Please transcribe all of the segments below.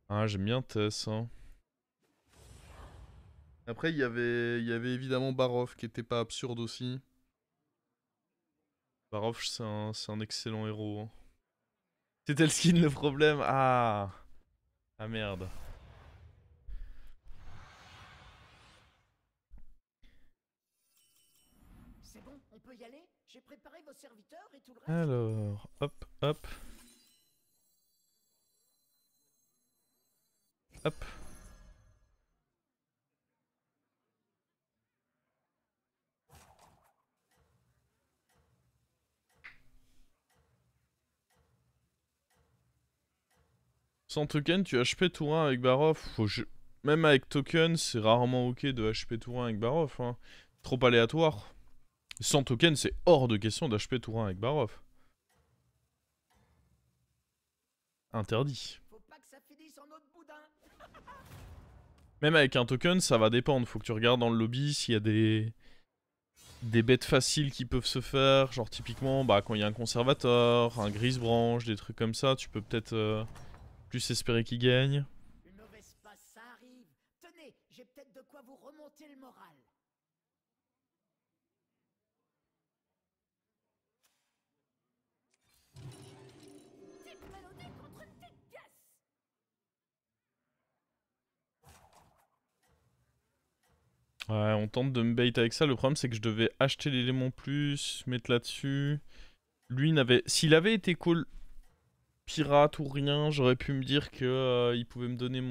Ah, j'aime bien Tess. Hein. Après, il y avait évidemment Barov qui était pas absurde aussi. Barov, c'est un excellent héros. Hein. C'était le skin le problème. Ah, ah merde. C'est bon, on peut y aller? J'ai préparé vos serviteurs et tout le reste. Alors, hop, hop, hop. Sans token, tu HP tour 1 avec Barov. Même avec token, c'est rarement ok de HP tour 1 avec Barov. Hein. Trop aléatoire. Sans token, c'est hors de question d'HP tour 1 avec Barov. Interdit. Faut pas que ça finisse en autre boudin. Même avec un token, ça va dépendre. Faut que tu regardes dans le lobby s'il y a des bêtes faciles qui peuvent se faire. Genre typiquement, bah, quand il y a un conservateur, un grise-branche, des trucs comme ça, tu peux peut-être plus espérer qu'il gagne. Une mauvaise passe, ça arrive. Tenez, j'ai peut-être de quoi vous remonter le moral. Petite mélodie contre une petite pièce. Ouais, on tente de me bait avec ça. Le problème, c'est que je devais acheter l'élément plus, mettre là-dessus. Lui n'avait. S'il avait été call pirate ou rien, j'aurais pu me dire que il pouvait me donner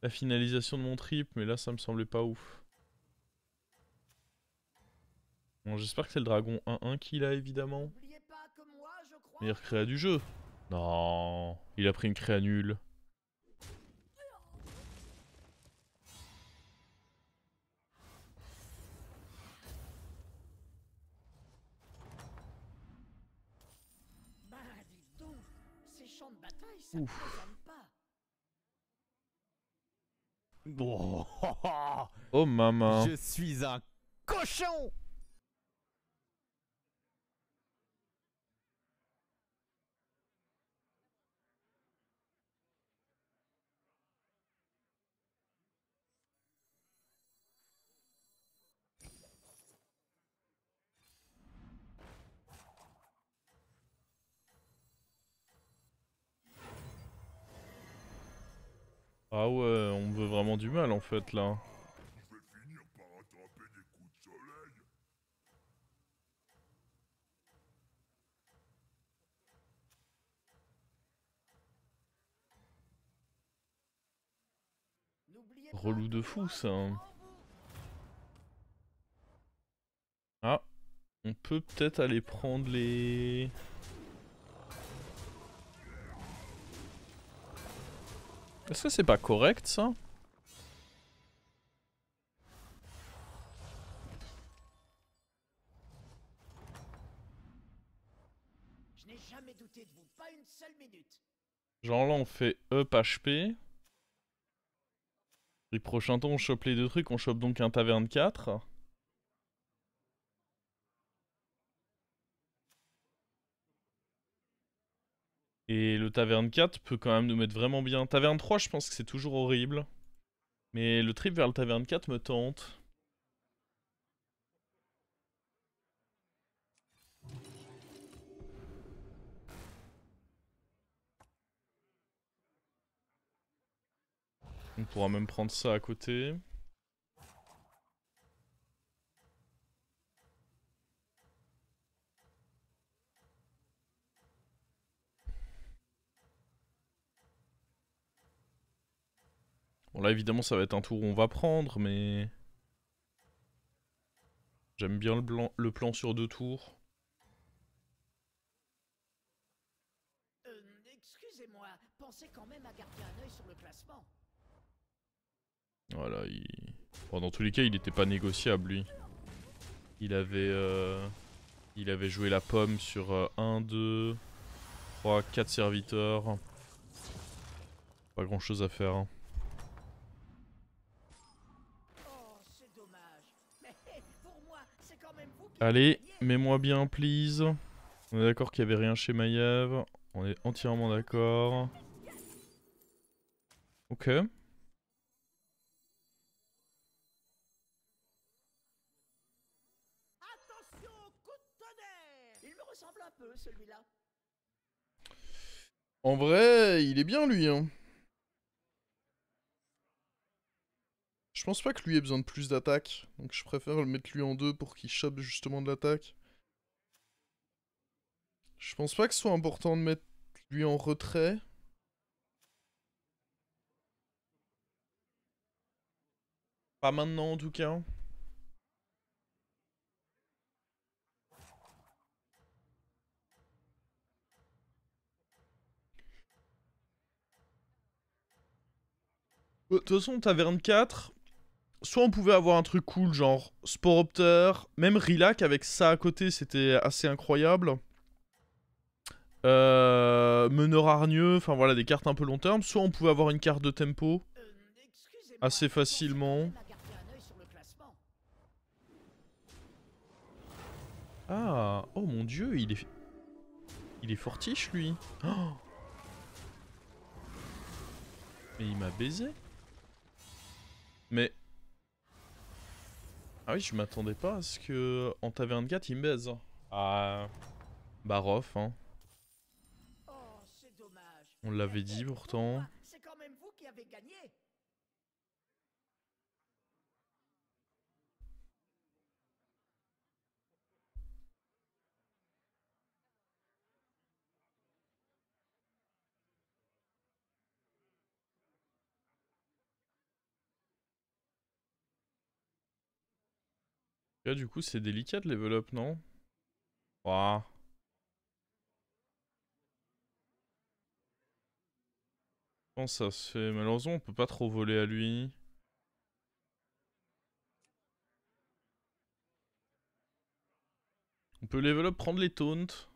la finalisation de mon trip, mais là, ça me semblait pas ouf. Bon, j'espère que c'est le dragon 1-1 qu'il a, évidemment. N'oubliez pas que moi, je crois. Meilleure créa du jeu. Non, il a pris une créa nulle. Bah, dis donc, ces champs de bataille, ça ne Ouf. plaisante pas. Oh, Oh, maman. je suis un cochon. Ah ouais, on me veut vraiment du mal, en fait, là. N'oubliez pas Relou que de fou, moi, ça. je Hein. crois en vous. Ah, on peut peut-être aller prendre les... Est-ce que c'est pas correct, ça? Je n'ai jamais douté de vous, pas une seule minute. Genre là, on fait up HP. Les prochains temps, on chope les deux trucs. On chope donc un taverne 4. Et le taverne 4 peut quand même nous mettre vraiment bien. Taverne 3, je pense que c'est toujours horrible. Mais le trip vers le taverne 4 me tente. On pourra même prendre ça à côté. Bon là évidemment ça va être un tour où on va prendre, mais... J'aime bien le plan sur 2 tours. Excusez-moi, pensez quand même à garder un œil sur le classement. Voilà, bon, dans tous les cas il était pas négociable lui. Il avait, il avait joué la pomme sur 1, 2, 3, 4 serviteurs. Pas grand chose à faire. Hein. Oh, c'est dommage. Mais pour moi, c'est quand même vous qui avez Allez, gagné. mets-moi bien please. On est d'accord qu'il y avait rien chez Maiev. On est entièrement d'accord. Ok. Attention, coup de tonnerre! Il me ressemble un peu, celui-là. En vrai, il est bien lui, hein. Je pense pas que lui ait besoin de plus d'attaque. Donc je préfère le mettre lui en 2 pour qu'il chope justement de l'attaque. Je pense pas que ce soit important de mettre lui en retrait. Pas maintenant en tout cas. De toute façon, taverne 4, soit on pouvait avoir un truc cool, genre Sporopter, même Rilac avec ça à côté, c'était assez incroyable. Meneur hargneux, enfin voilà, des cartes un peu long terme. Soit on pouvait avoir une carte de tempo Excusez-moi, assez pensez quand facilement. même à garder un œil sur le classement. Ah, oh mon dieu, il est fortiche lui. Oh, mais il m'a baisé. Mais ah oui, je m'attendais pas à ce que en taverne 4 il me baise. Ah, Barof, hein. Oh, c'est dommage. On l'avait dit Pour pourtant. moi, c'est quand même vous qui avez gagné. Là, du coup, c'est délicat de level up, non? Ouah. Comment ça se fait? Malheureusement, on peut pas trop voler à lui. On peut level up, prendre les taunts.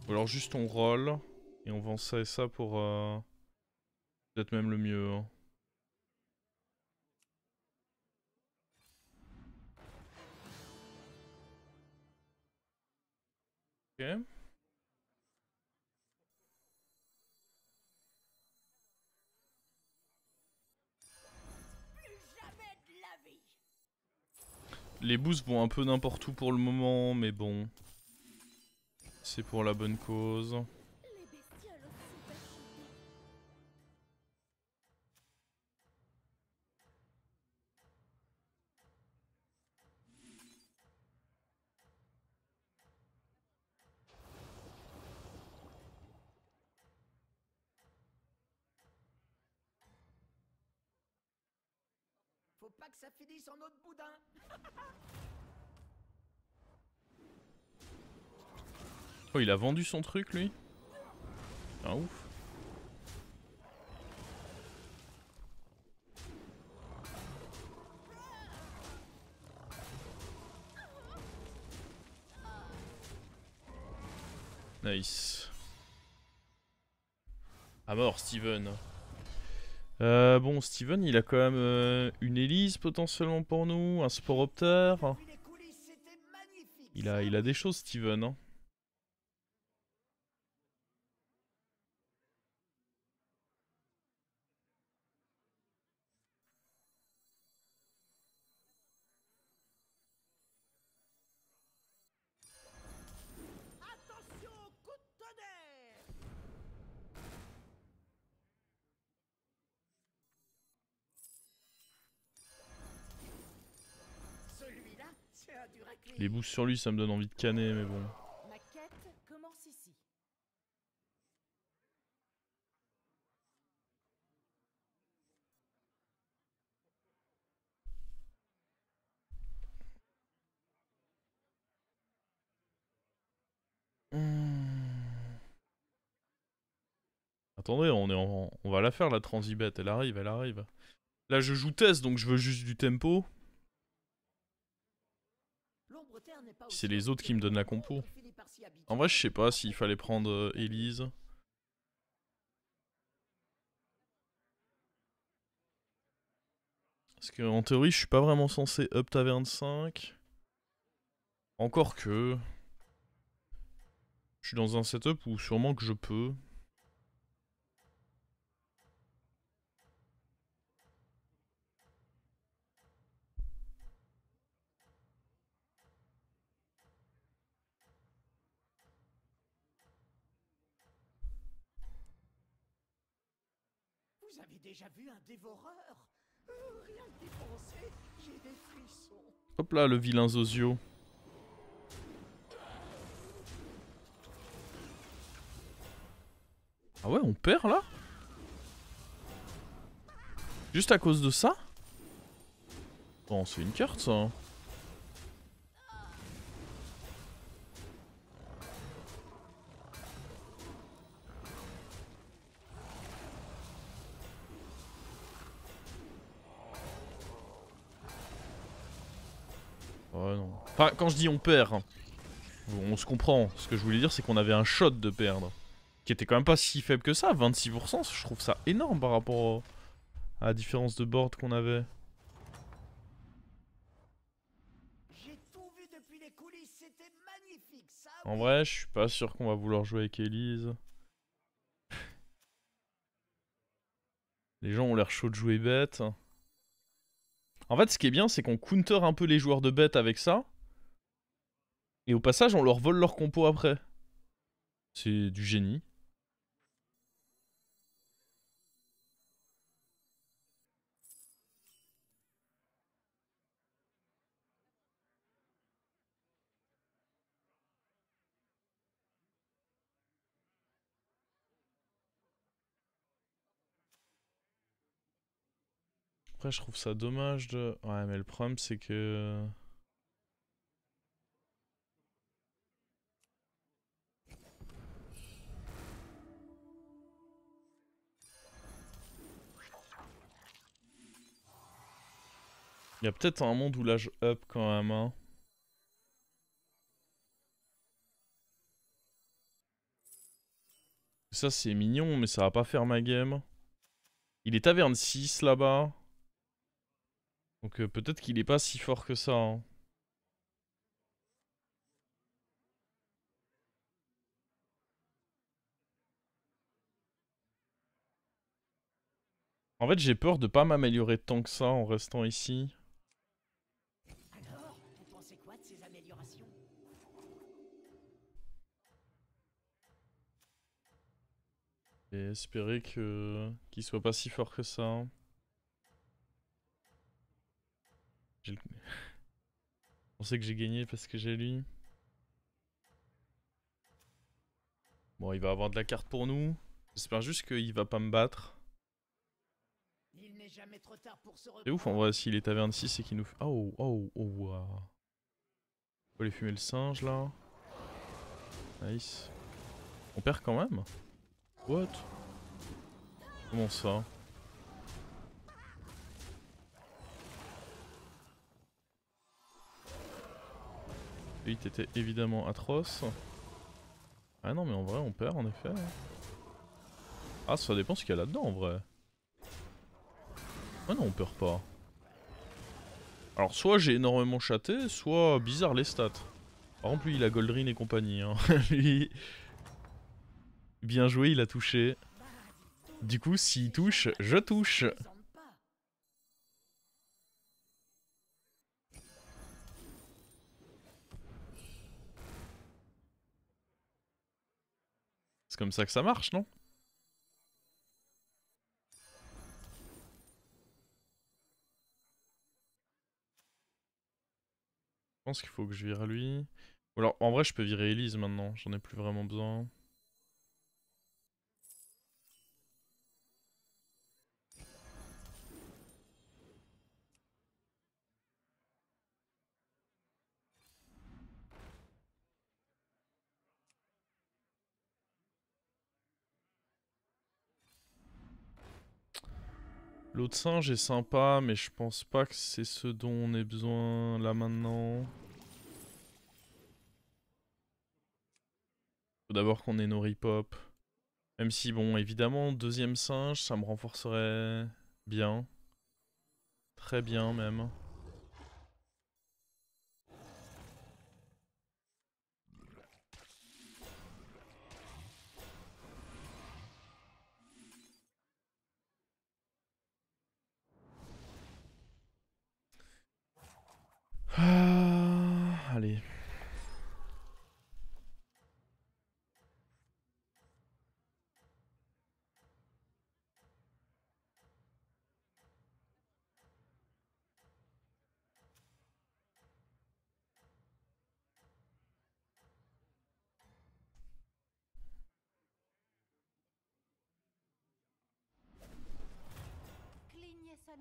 Ou alors juste on roll. Et on vend ça et ça pour... peut-être même le mieux. Hein. Ok. Plus jamais de la vie. Les boosts vont un peu n'importe où pour le moment, mais bon. C'est pour la bonne cause. Les bestioles aussi d'acheter. Faut pas que ça finisse en autre boudin. Oh, il a vendu son truc, lui? Ah, ouf. Nice. À mort, Steven. Bon, Steven, il a quand même une Elise potentiellement pour nous, un Sporopter. Depuis les coulisses, c'était magnifique. Il a des choses, Steven. Hein. Attention, coup de tonnerre. Celui-là, c'est un dur à cuire. Les boosts sur lui, ça me donne envie de canner, mais bon. Ma quête commence ici. Attendez, on va la faire la transibet, elle arrive, elle arrive. Là, je joue test, donc je veux juste du tempo. L'ombre terre n'est pas C'est aussi les autres qui me donnent la compo. on finit par s'y habituer. En vrai, je sais pas s'il fallait prendre Elise. Parce que en théorie, je suis pas vraiment censé up taverne 5. Encore que... suis dans un setup où sûrement que je peux. Vous avez déjà vu un dévoreur? Rien que d'y penser, j'ai des frissons. Hop là, le vilain Zozio. Ah ouais, on perd là? Juste à cause de ça? Bon, c'est une carte ça. Ouais, non. Enfin, quand je dis on perd, hein, on se comprend. Ce que je voulais dire, c'est qu'on avait un shot de perdre. Qui était quand même pas si faible que ça. 26%, je trouve ça énorme par rapport à la différence de board qu'on avait. J'ai tout vu depuis les coulisses, c'était magnifique, ça. En vrai, je suis pas sûr qu'on va vouloir jouer avec Elise. Les gens ont l'air chauds de jouer bête. En fait, ce qui est bien, c'est qu'on counter un peu les joueurs de bête avec ça. Et au passage, on leur vole leur compo après. C'est du génie. Après, je trouve ça dommage de... Ouais, mais le problème, c'est que... Il y a peut-être un monde où là, je up quand même, hein. Ça, c'est mignon, mais ça va pas faire ma game. Il est taverne 6 là-bas. Donc peut-être qu'il est pas si fort que ça, hein. En fait, j'ai peur de pas m'améliorer tant que ça en restant ici. Alors, vous pensez quoi de ces améliorations? Et espérer qu'il soit pas si fort que ça, hein. Je pensais que j'ai gagné parce que j'ai lui. Bon, il va avoir de la carte pour nous. J'espère juste qu'il va pas me battre. Il n'est jamais trop tard pour se C'est ouf en vrai, s'il est taverne 6 et qu'il nous fait... Oh, oh, oh, wow. Faut aller fumer le singe là. Nice. On perd quand même? What? Comment ça? Le hit était évidemment atroce. Ah non mais en vrai on perd en effet. Ah ça dépend ce qu'il y a là-dedans en vrai. Ah non on perd pas. Alors soit j'ai énormément chaté, soit bizarre les stats. Par contre lui il a Goldrin et compagnie hein. Lui... Bien joué, il a touché. Du coup s'il touche, je touche. C'est comme ça que ça marche, non? Je pense qu'il faut que je vire lui. Ou alors, en vrai, je peux virer Elise maintenant. J'en ai plus vraiment besoin. L'autre singe est sympa, mais je pense pas que c'est ce dont on ait besoin là maintenant. Faut d'abord qu'on ait nos ripop. Même si, bon, évidemment, deuxième singe, ça me renforcerait bien. Très bien, même.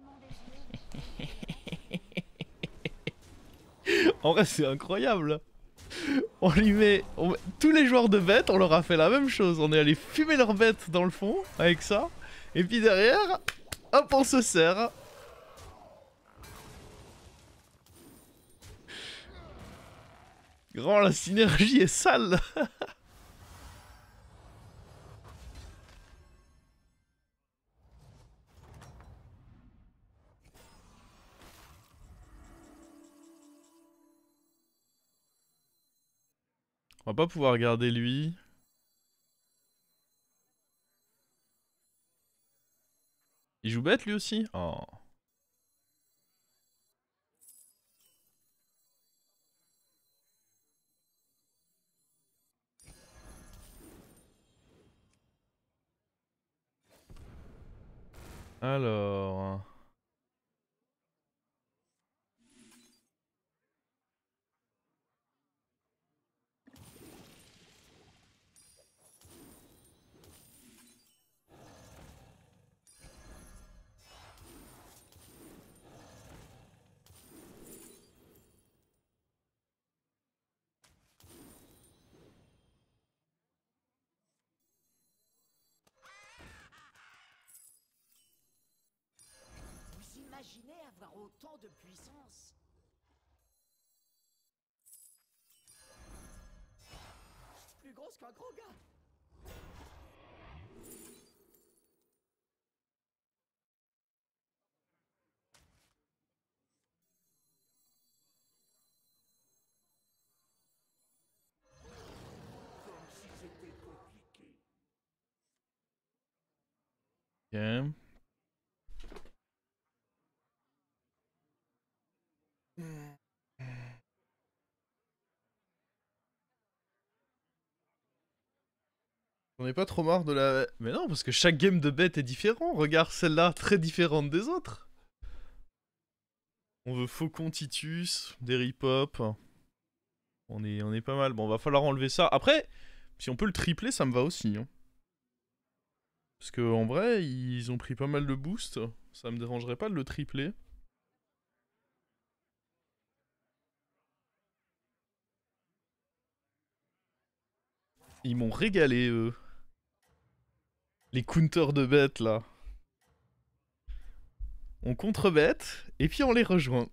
l'entraînement des En vrai, c'est incroyable. On lui met... Tous les joueurs de bêtes, on leur a fait la même chose. On est allé fumer leurs bêtes dans le fond, avec ça. Et puis derrière, hop, on se sert. Grand, la synergie est sale. On va pas pouvoir garder lui. Il joue bête lui aussi? Oh. Alors... Vous imaginez avoir autant de puissance? Plus grosse qu'un gros gars. Comme si c'était compliqué. Ok. On est pas trop marre de la... Mais non, parce que chaque game de bête est différent. Regarde celle-là, très différente des autres. On veut Faucon Titus, des rip-hop. On est pas mal. Bon, va falloir enlever ça. Après, si on peut le tripler, ça me va aussi. Hein. Parce que en vrai, ils ont pris pas mal de boost. Ça me dérangerait pas de le tripler. Ils m'ont régalé, eux. Les counters de bêtes, là. On contre-bête, et puis on les rejoint.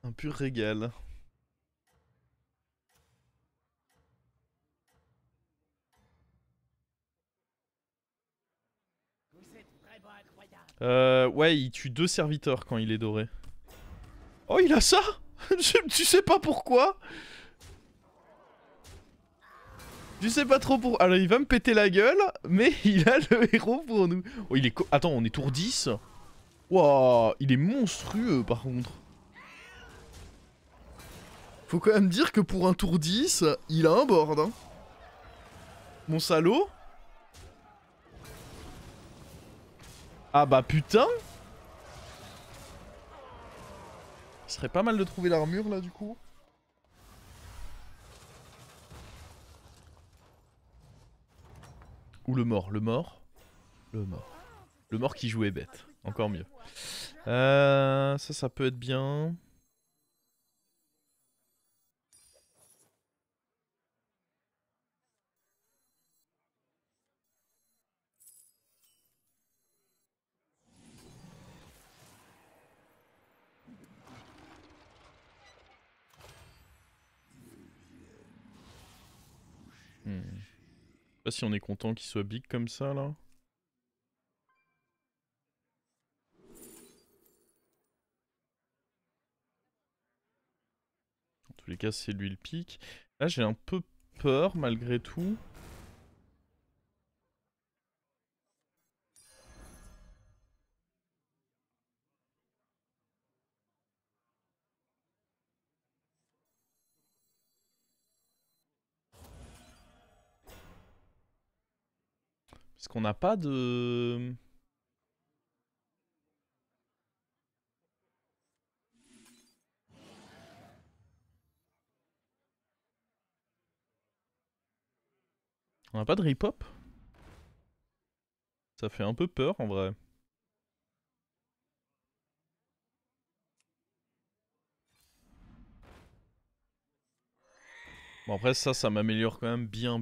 Un pur régal. Vous êtes vraiment incroyable. Ouais, il tue 2 serviteurs quand il est doré. Oh, il a ça? Tu sais pas pourquoi? Je sais pas trop pour... Alors, il va me péter la gueule, mais il a le héros pour nous. Oh, il est... Attends, on est tour 10? Wouah, il est monstrueux, par contre. Faut quand même dire que pour un tour 10, il a un board, hein. Mon salaud. Ah bah putain. Ce serait pas mal de trouver l'armure, là, du coup. Ou le mort, le mort. Le mort. Le mort qui jouait bête. Encore mieux. Ça peut être bien. Je sais pas si on est content qu'il soit big comme ça, là. En tous les cas, c'est lui le pic. Là, j'ai un peu peur, malgré tout. Parce qu'on n'a pas de... On n'a pas de rip-hop. Ça fait un peu peur en vrai. Bon après ça m'améliore quand même bien.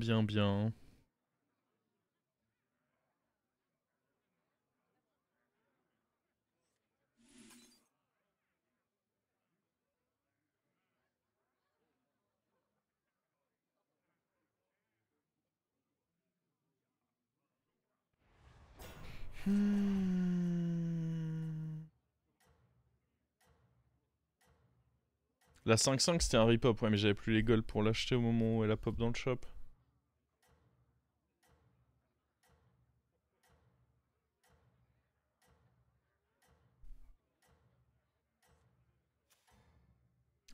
La 5-5 c'était un rip-hop, ouais mais j'avais plus les golds pour l'acheter au moment où elle a pop dans le shop.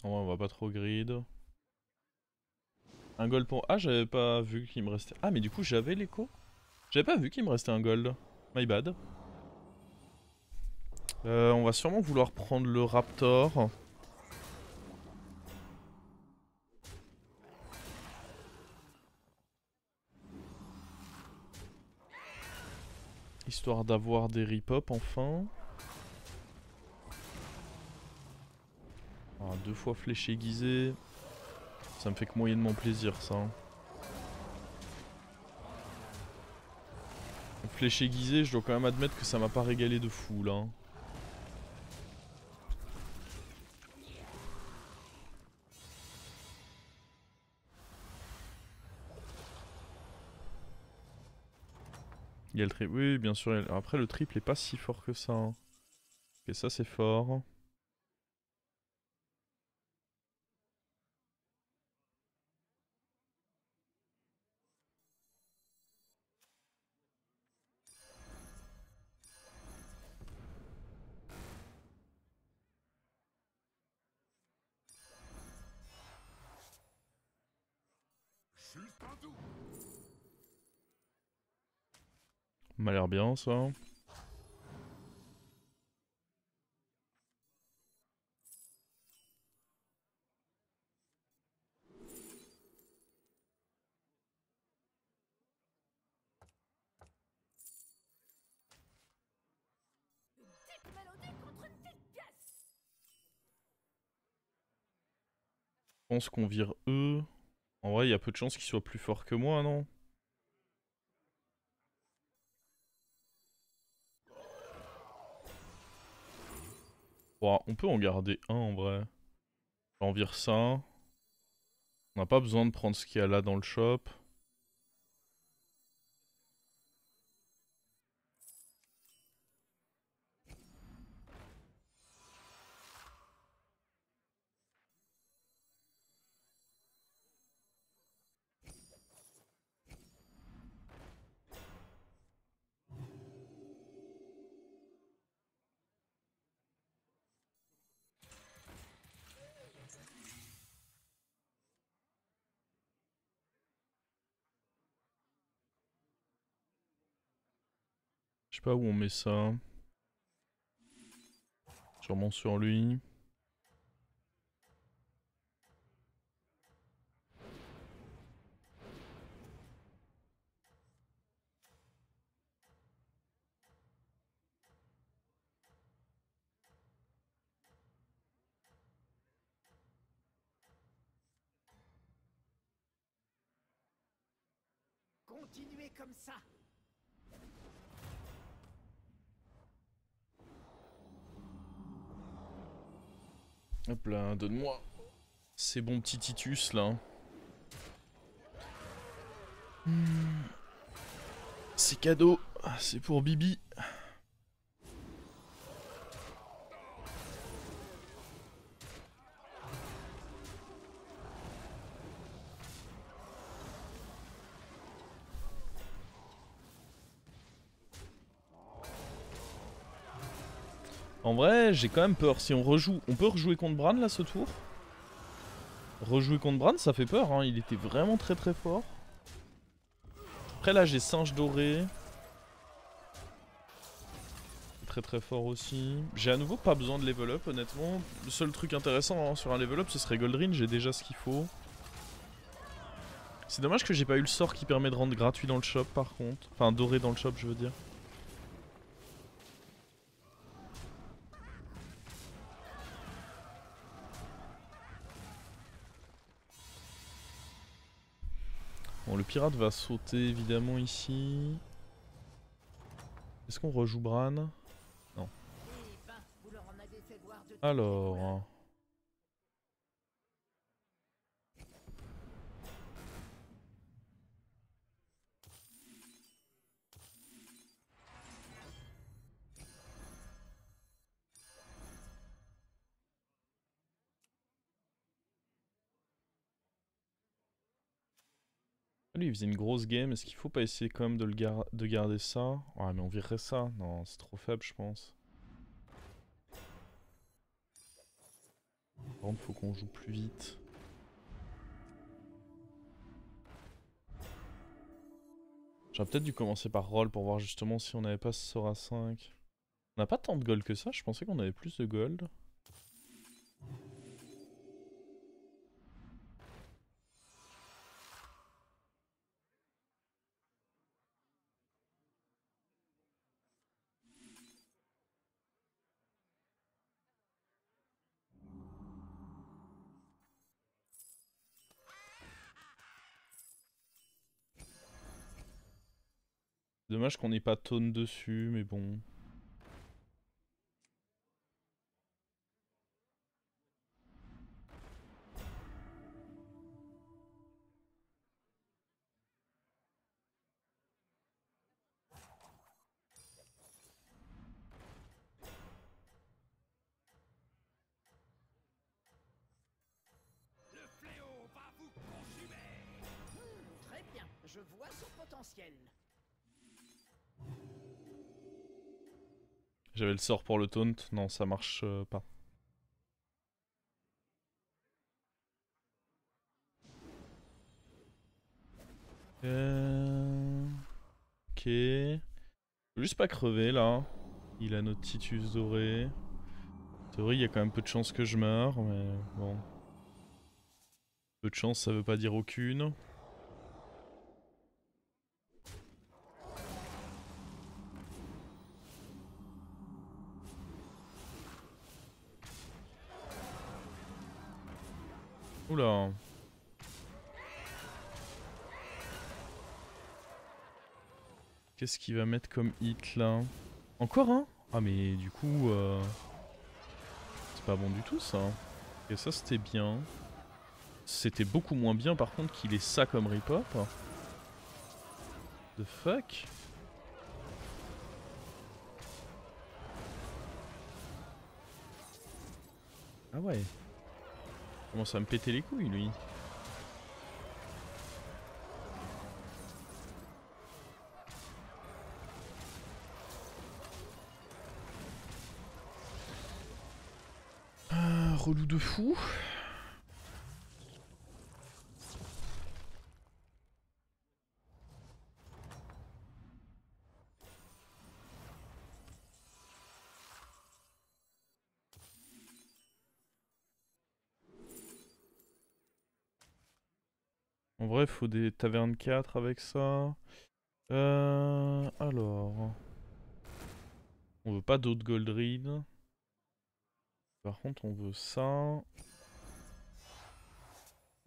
En vrai on va pas trop grid. Un gold pour... Ah j'avais pas vu qu'il me restait... Ah mais du coup j'avais l'écho. J'avais pas vu qu'il me restait un gold. My bad. On va sûrement vouloir prendre le Raptor. Histoire d'avoir des rip-hop enfin. Ah, 2 fois flèche aiguisée. Ça me fait que moyennement plaisir ça. Flèche aiguisée, je dois quand même admettre que ça m'a pas régalé de fou là. Il y a le triple. Oui, bien sûr. Après, le triple est pas si fort que ça. Hein. Ok, ça c'est fort. M'a l'air bien ça. Petite mélodie contre une petite pièce. Je pense qu'on vire eux. En vrai, il y a peu de chances qu'ils soient plus forts que moi, non? Bon, on peut en garder un en vrai. On vire ça. On n'a pas besoin de prendre ce qu'il y a là dans le shop. Je sais pas où on met ça. Sûrement sur lui. Continuez comme ça. Hop là, donne-moi ces bons petits Titus là. C'est cadeau, c'est pour Bibi. En vrai, j'ai quand même peur. Si on rejoue... On peut rejouer contre Bran là ce tour? Rejouer contre Bran, ça fait peur, hein. Il était vraiment très fort. Après là, j'ai Singe Doré. Très fort aussi. J'ai à nouveau pas besoin de level up, honnêtement. Le seul truc intéressant hein, sur un level up, ce serait Goldrin. J'ai déjà ce qu'il faut. C'est dommage que j'ai pas eu le sort qui permet de rendre gratuit dans le shop, par contre. Enfin, doré dans le shop, je veux dire. Bon, le pirate va sauter évidemment ici. Est-ce qu'on rejoue Bran? Non. Eh ben, vous leur en avez fait voir de toutes les couleurs. Alors... Lui il faisait une grosse game, est-ce qu'il faut pas essayer quand même de, de garder ça? Ouais mais on virerait ça, non c'est trop faible je pense. Par contre faut qu'on joue plus vite. J'aurais peut-être dû commencer par roll pour voir justement si on n'avait pas ce sort à 5. On n'a pas tant de gold que ça, je pensais qu'on avait plus de gold. Dommage qu'on n'ait pas taunt dessus, mais bon. Très bien, je vois son potentiel. J'avais le sort pour le taunt, non ça marche pas. Ok. Faut juste pas crever là. Il a notre Titus doré. En théorie, il y a quand même peu de chances que je meure, mais bon. Peu de chance, ça veut pas dire aucune. Oula. Qu'est-ce qu'il va mettre comme hit là? Encore un? Ah mais du coup... c'est pas bon du tout ça. Et ça c'était bien. C'était beaucoup moins bien par contre qu'il ait ça comme rip-hop. The fuck? Ah ouais. Il commence à me péter les couilles lui. Ah, relou de fou. En vrai, faut des tavernes 4 avec ça. Alors... On veut pas d'autres gold read. Par contre, on veut ça. On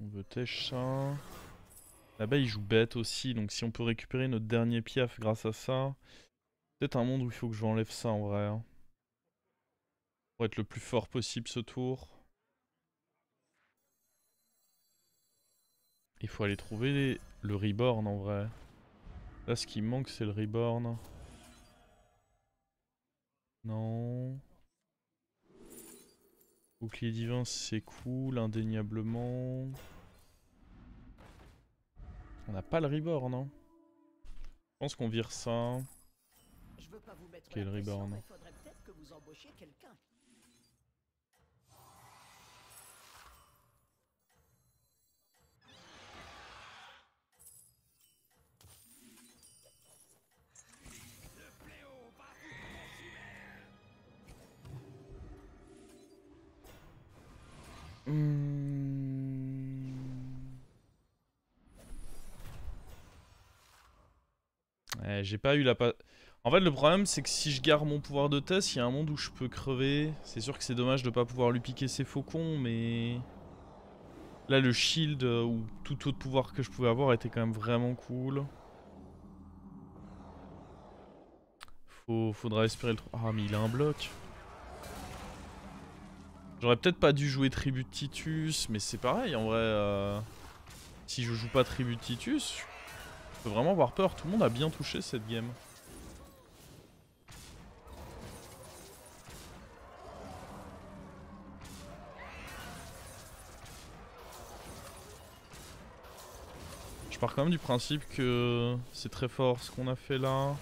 veut tèche ça. Là-bas, il joue bête aussi, donc si on peut récupérer notre dernier piaf grâce à ça... Peut-être un monde où il faut que je enlève ça en vrai. Hein. Pour être le plus fort possible ce tour. Il faut aller trouver le reborn en vrai. Là, ce qui me manque, c'est le reborn. Non. Bouclier divin, c'est cool, indéniablement. On n'a pas le reborn, hein. Je pense qu'on vire ça. Je veux pas vous mettre Quel la pression, reborn. mais faudrait peut-être que vous embauchiez quelqu'un. J'ai pas eu la En fait, le problème, c'est que si je garde mon pouvoir de test, il y a un monde où je peux crever. C'est sûr que c'est dommage de pas pouvoir lui piquer ses faucons, mais... Là, le shield ou tout autre pouvoir que je pouvais avoir était quand même vraiment cool. Faudra espérer le... Ah, mais il a un bloc. J'aurais peut-être pas dû jouer Tribut de Titus, mais c'est pareil, en vrai. Si je joue pas Tribut de Titus, je peux vraiment avoir peur. Tout le monde a bien touché cette game. Je pars quand même du principe que c'est très fort ce qu'on a fait là.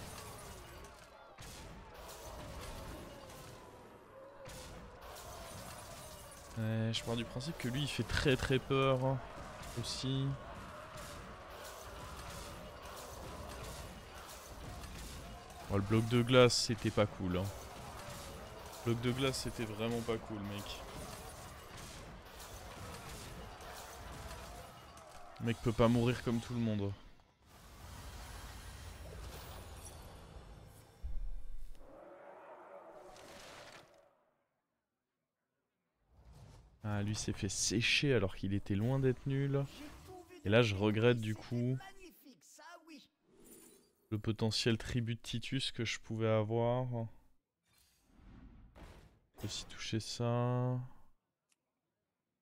Je pars du principe que lui il fait très peur aussi. Oh, le bloc de glace c'était pas cool. Hein. Le bloc de glace c'était vraiment pas cool mec. Le mec peut pas mourir comme tout le monde. Ah lui s'est fait sécher alors qu'il était loin d'être nul. Et là je regrette du coup le potentiel tribut de Titus que je pouvais avoir. Je peux aussi toucher ça.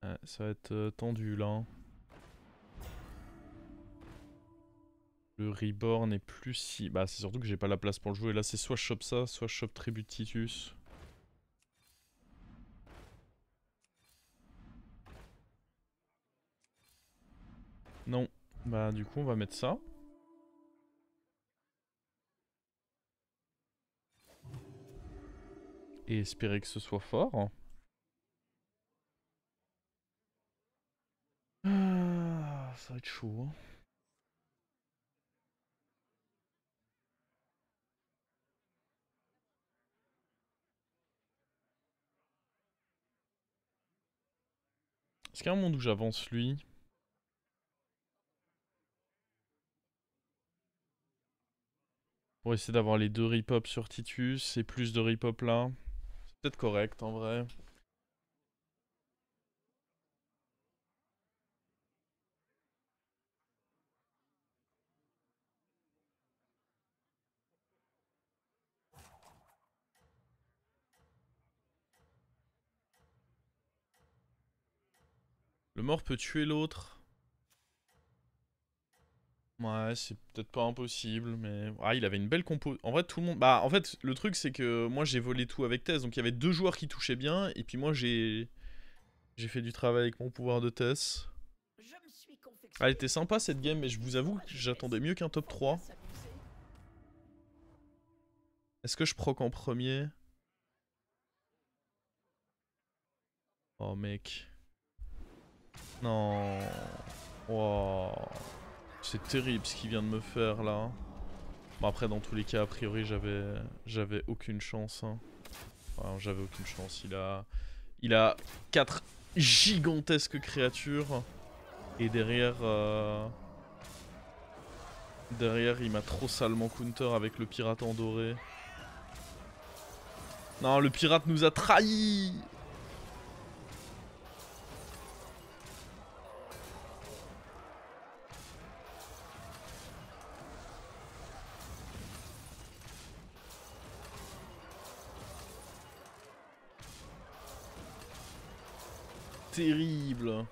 Ouais, ça va être tendu là. Hein. Le reborn est plus si... Bah c'est surtout que j'ai pas la place pour le jouer. Là c'est soit je chope ça, soit je chope tribut de Titus. Non. Bah du coup on va mettre ça. Et espérer que ce soit fort. Ah, ça va être chaud. Hein. Est-ce qu'il y a un monde où j'avance lui? Pour essayer d'avoir les 2 rip-hop sur Titus et plus de rip-hop là. C'est peut-être correct en vrai. Le mort peut tuer l'autre. Ouais, c'est peut-être pas impossible, mais... Ah, il avait une belle compo. En vrai, tout le monde... Bah, en fait, le truc, c'est que moi, j'ai volé tout avec Tess. Donc, il y avait 2 joueurs qui touchaient bien. Et puis moi, j'ai fait du travail avec mon pouvoir de Tess. Ah, elle était sympa, cette game. Mais je vous avoue que j'attendais mieux qu'un top 3. Est-ce que je proc en premier? Oh, mec. Non. Wow. C'est terrible ce qu'il vient de me faire, là. Bon après dans tous les cas a priori j'avais aucune chance hein. Enfin, j'avais aucune chance. Il a 4 gigantesques créatures et derrière derrière il m'a trop salement counter avec le pirate en doré. Non le pirate nous a trahis. Terrible.